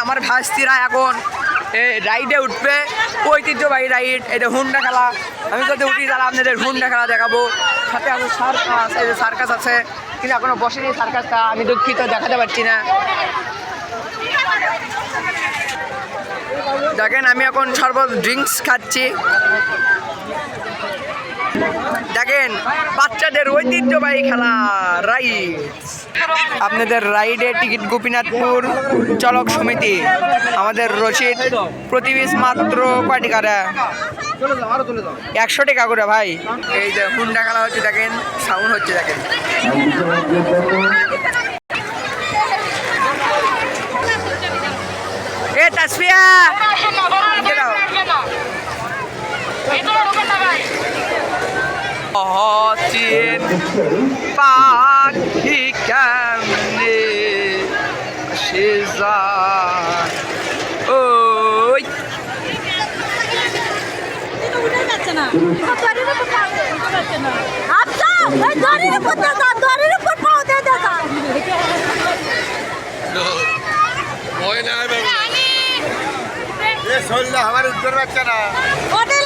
আমার ভাস্তিরা এখন এই রাইডে উঠবে, ঐতিহ্যবাহী রাইড, এটা হুন্ডা খেলা। আমি যদি উঠি তাহলে আপনাদের হুন্ডা খেলা দেখাবো। সাথে আছে সার্কাস, এই যে সার্কাস আছে, কিন্তু এখনো বসেনি সার্কাসটা, আমি দুঃখিত দেখাতে পারছি না। দেখেন আমি এখন শরবত ড্রিঙ্কস খাচ্ছি। দেখেন বাচ্চাদের ঐতিহ্যবাহী খেলা রাইড। আপনাদের রাইডের টিকিট গোপীনাথপুর চলক সমিতি, আমাদের রসিদ প্রতি পিস মাত্র কয় টাকা? 100 টাকা করে ভাই। এই যে হুন্ডা খেলা হচ্ছে, দেখেন সাউন্ড হচ্ছে, দেখেন এ তাসফিয়া চিন পাখি কেমনে সে যায় ওই আমার উত্তর পাচ্ছে না। হোটেল